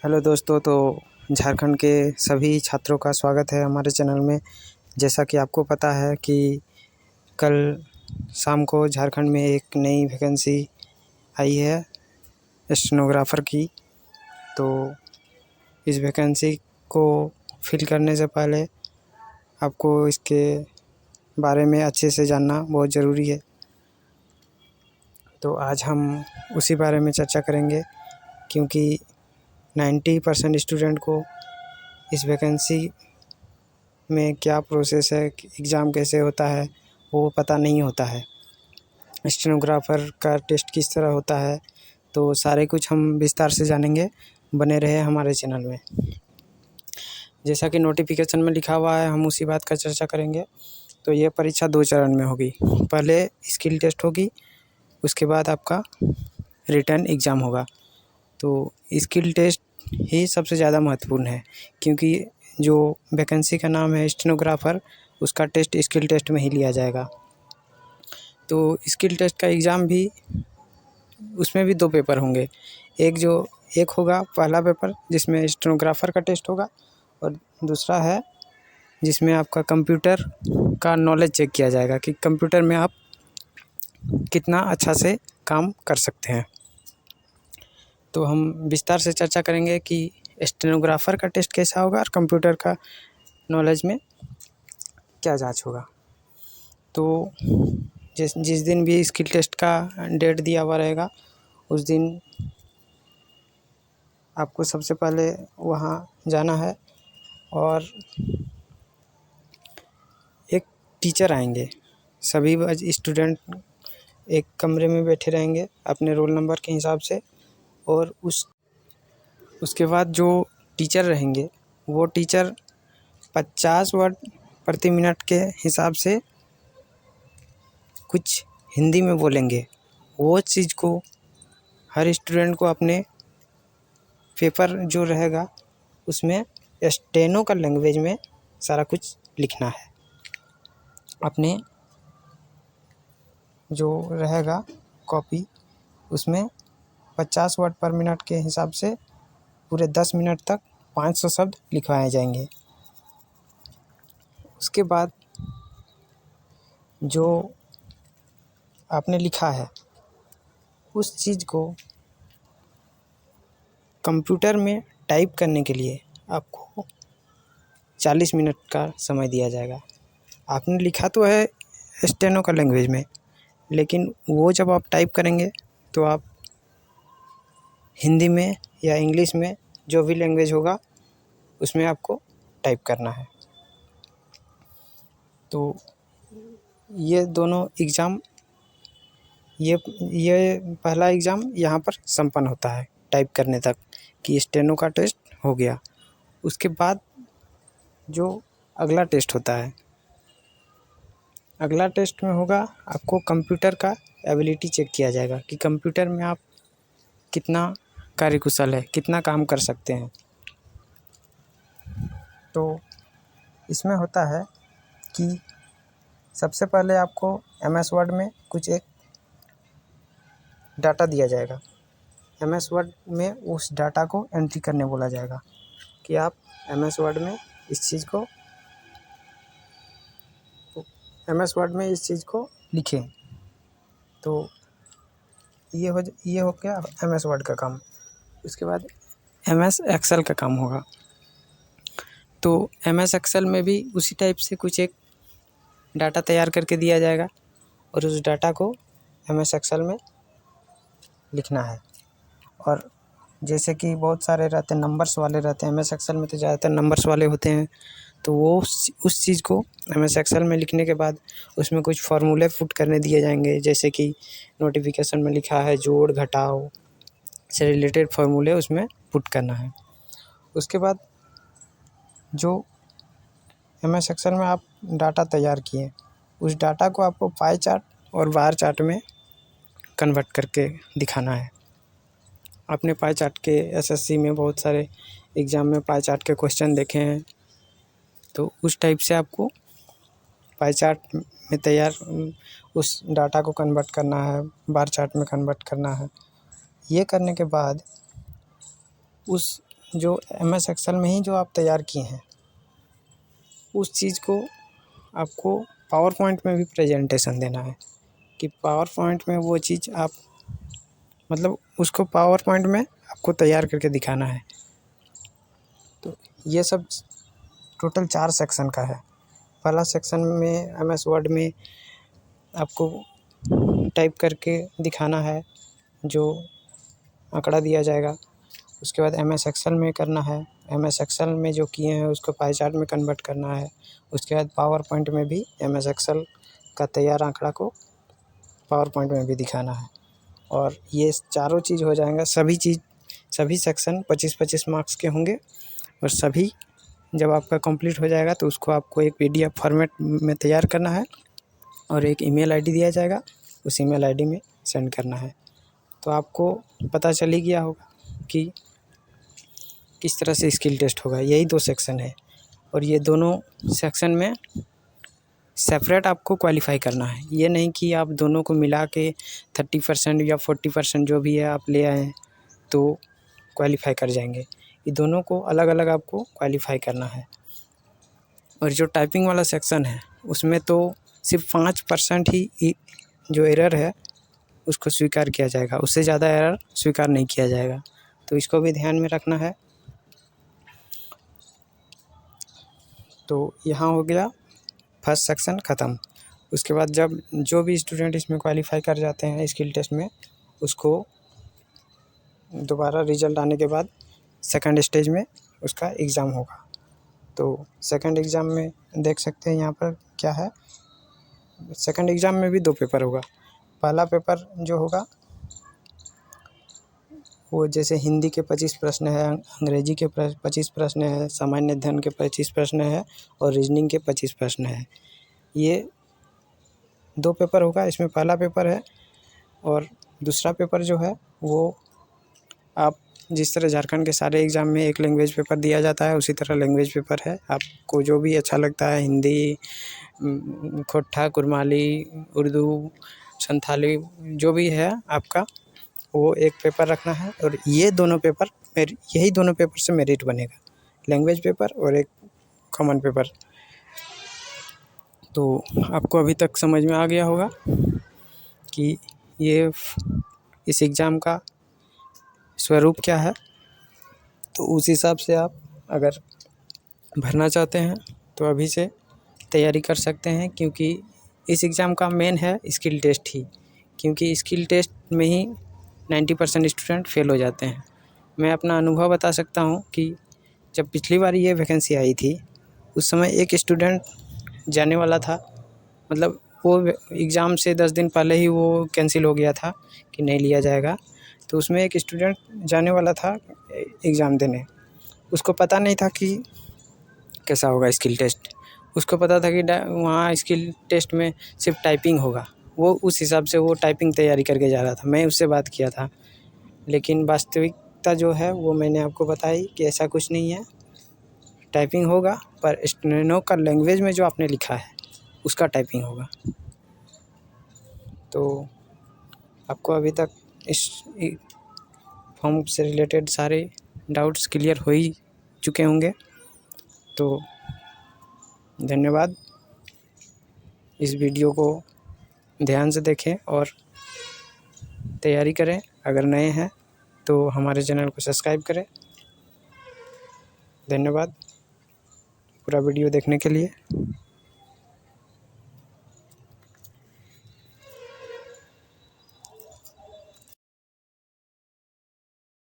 Hello दोस्तों। तो झारखंड के सभी छात्रों का स्वागत है हमारे चैनल में। जैसा कि आपको पता है कि कल शाम को झारखंड में एक नई वैकेंसी आई है स्टेनोग्राफ़र की। तो इस वैकेंसी को फिल करने से पहले आपको इसके बारे में अच्छे से जानना बहुत ज़रूरी है। तो आज हम उसी बारे में चर्चा करेंगे, क्योंकि 90% स्टूडेंट को इस वैकेंसी में क्या प्रोसेस है, एग्ज़ाम कैसे होता है, वो पता नहीं होता है। स्टेनोग्राफ़र का टेस्ट किस तरह होता है, तो सारे कुछ हम विस्तार से जानेंगे। बने रहे हमारे चैनल में। जैसा कि नोटिफिकेशन में लिखा हुआ है, हम उसी बात का चर्चा करेंगे। तो ये परीक्षा 2 चरण में होगी। पहले स्किल टेस्ट होगी, उसके बाद आपका रिटन एग्ज़ाम होगा। तो स्किल टेस्ट ही सबसे ज़्यादा महत्वपूर्ण है, क्योंकि जो वैकेंसी का नाम है स्टेनोग्राफ़र, उसका टेस्ट स्किल टेस्ट में ही लिया जाएगा। तो स्किल टेस्ट का एग्ज़ाम भी, उसमें भी 2 पेपर होंगे। एक होगा पहला पेपर जिसमें स्टेनोग्राफ़र का टेस्ट होगा, और दूसरा है जिसमें आपका कंप्यूटर का नॉलेज चेक किया जाएगा कि कंप्यूटर में आप कितना अच्छा से काम कर सकते हैं। तो हम विस्तार से चर्चा करेंगे कि स्टेनोग्राफ़र का टेस्ट कैसा होगा और कंप्यूटर का नॉलेज में क्या जांच होगा। तो जिस दिन भी स्किल टेस्ट का डेट दिया हुआ रहेगा, उस दिन आपको सबसे पहले वहाँ जाना है, और एक टीचर आएंगे। सभी स्टूडेंट एक कमरे में बैठे रहेंगे अपने रोल नंबर के हिसाब से, और उसके बाद जो टीचर रहेंगे, वो टीचर 50 वर्ड प्रति मिनट के हिसाब से कुछ हिंदी में बोलेंगे। वो चीज़ को हर स्टूडेंट को अपने पेपर जो रहेगा उसमें स्टेनो का लैंग्वेज में सारा कुछ लिखना है। अपने जो रहेगा कॉपी, उसमें 50 वर्ड पर मिनट के हिसाब से पूरे 10 मिनट तक 500 शब्द लिखवाए जाएंगे। उसके बाद जो आपने लिखा है, उस चीज़ को कंप्यूटर में टाइप करने के लिए आपको 40 मिनट का समय दिया जाएगा। आपने लिखा तो है स्टेनो का लैंग्वेज में, लेकिन वो जब आप टाइप करेंगे तो आप हिंदी में या इंग्लिश में, जो भी लैंग्वेज होगा, उसमें आपको टाइप करना है। तो ये दोनों एग्ज़ाम, ये पहला एग्ज़ाम यहाँ पर संपन्न होता है टाइप करने तक कि स्टेनो का टेस्ट हो गया। उसके बाद जो अगला टेस्ट होता है, अगला टेस्ट में होगा आपको कंप्यूटर का एबिलिटी चेक किया जाएगा कि कंप्यूटर में आप कितना कार्यकुशल है, कितना काम कर सकते हैं। तो इसमें होता है कि सबसे पहले आपको MS वर्ड में कुछ एक डाटा दिया जाएगा। MS वर्ड में उस डाटा को एंट्री करने बोला जाएगा कि आप MS वर्ड में इस चीज़ को लिखें। तो ये हो गया MS वर्ड का काम। उसके बाद MS एक्सेल का काम होगा। तो MS एक्सेल में भी उसी टाइप से कुछ एक डाटा तैयार करके दिया जाएगा, और उस डाटा को MS एक्सेल में लिखना है। और जैसे कि बहुत सारे रहते हैं, नंबर्स वाले रहते हैं MS एक्सेल में, तो ज़्यादातर नंबर्स वाले होते हैं। तो वो उस चीज़ को MS एक्सेल में लिखने के बाद उसमें कुछ फार्मूले पुट करने दिए जाएंगे। जैसे कि नोटिफिकेशन में लिखा है जोड़ घटाव से रिलेटेड फार्मूले उसमें पुट करना है। उसके बाद जो MS एक्सेल में आप डाटा तैयार किए, उस डाटा को आपको पाई चार्ट और बार चार्ट में कन्वर्ट करके दिखाना है। आपने पाई चार्ट के SSC में बहुत सारे एग्ज़ाम में पाई चार्ट के क्वेश्चन देखे हैं। तो उस टाइप से आपको पाई चार्ट में तैयार उस डाटा को कन्वर्ट करना है, बार चार्ट में कन्वर्ट करना है। ये करने के बाद उस जो MS एक्सेल में ही जो आप तैयार किए हैं उस चीज़ को आपको पावर पॉइंट में भी प्रेजेंटेशन देना है कि पावर पॉइंट में वो चीज़ आप मतलब उसको पावर पॉइंट में आपको तैयार करके दिखाना है। तो ये सब टोटल 4 सेक्शन का है। पहला सेक्शन में MS वर्ड में आपको टाइप करके दिखाना है जो आंकड़ा दिया जाएगा। उसके बाद MS एक्सेल में करना है, MS एक्सेल में जो किए हैं उसको पाई चार्ट में कन्वर्ट करना है। उसके बाद पावर पॉइंट में भी MS एक्सेल का तैयार आंकड़ा को पावर पॉइंट में भी दिखाना है। और ये चारों चीज़ हो जाएगा। सभी सेक्शन 25-25 मार्क्स के होंगे और सभी जब आपका कंप्लीट हो जाएगा तो उसको आपको एक PDF फॉर्मेट में तैयार करना है और एक ईमेल आईडी दिया जाएगा, उस ईमेल आईडी में सेंड करना है। तो आपको पता चल ही गया होगा कि किस तरह से स्किल टेस्ट होगा। यही 2 सेक्शन है और ये दोनों सेक्शन में सेपरेट आपको क्वालिफ़ाई करना है। ये नहीं कि आप दोनों को मिला के 30% या 40% जो भी है आप ले आएँ तो क्वालिफ़ाई कर जाएंगे। ये दोनों को अलग अलग आपको क्वालिफ़ाई करना है। और जो टाइपिंग वाला सेक्शन है उसमें तो सिर्फ 5% ही जो एरर है उसको स्वीकार किया जाएगा, उससे ज़्यादा एरर स्वीकार नहीं किया जाएगा। तो इसको भी ध्यान में रखना है। तो यहाँ हो गया फर्स्ट सेक्शन ख़त्म। उसके बाद जब जो भी स्टूडेंट इसमें क्वालिफ़ाई कर जाते हैं स्किल टेस्ट में, उसको दोबारा रिज़ल्ट आने के बाद सेकंड स्टेज में उसका एग्ज़ाम होगा। तो सेकंड एग्ज़ाम में देख सकते हैं यहाँ पर क्या है। सेकंड एग्ज़ाम में भी 2 पेपर होगा। पहला पेपर जो होगा वो जैसे हिंदी के 25 प्रश्न है, अंग्रेजी के 25 प्रश्न है, सामान्य अध्ययन के 25 प्रश्न है और रीजनिंग के 25 प्रश्न है। ये 2 पेपर होगा। इसमें पहला पेपर है और दूसरा पेपर जो है वो आप जिस तरह झारखंड के सारे एग्ज़ाम में एक लैंग्वेज पेपर दिया जाता है उसी तरह लैंग्वेज पेपर है। आपको जो भी अच्छा लगता है, हिंदी, खोट्ठा, कुरमाली, उर्दू, संथाली, जो भी है आपका, वो एक पेपर रखना है। और यही दोनों पेपर से मेरिट बनेगा, लैंग्वेज पेपर और एक कॉमन पेपर। तो आपको अभी तक समझ में आ गया होगा कि ये इस एग्ज़ाम का स्वरूप क्या है। तो उस हिसाब से आप अगर भरना चाहते हैं तो अभी से तैयारी कर सकते हैं, क्योंकि इस एग्ज़ाम का मेन है स्किल टेस्ट ही, क्योंकि स्किल टेस्ट में ही 90% स्टूडेंट फेल हो जाते हैं। मैं अपना अनुभव बता सकता हूँ कि जब पिछली बार ये वैकेंसी आई थी उस समय एक स्टूडेंट जाने वाला था, मतलब वो एग्ज़ाम से 10 दिन पहले ही वो कैंसिल हो गया था कि नहीं लिया जाएगा। तो उसमें एक स्टूडेंट जाने वाला था एग्ज़ाम देने। उसको पता नहीं था कि कैसा होगा स्किल टेस्ट। उसको पता था कि वहाँ स्किल टेस्ट में सिर्फ टाइपिंग होगा। वो उस हिसाब से वो टाइपिंग तैयारी करके जा रहा था। मैं उससे बात किया था, लेकिन वास्तविकता जो है वो मैंने आपको बताई कि ऐसा कुछ नहीं है। टाइपिंग होगा पर स्टेनो का लैंग्वेज में जो आपने लिखा है उसका टाइपिंग होगा। तो आपको अभी तक इस फॉर्म से रिलेटेड सारे डाउट्स क्लियर हो ही चुके होंगे। तो धन्यवाद। इस वीडियो को ध्यान से देखें और तैयारी करें। अगर नए हैं तो हमारे चैनल को सब्सक्राइब करें। धन्यवाद पूरा वीडियो देखने के लिए।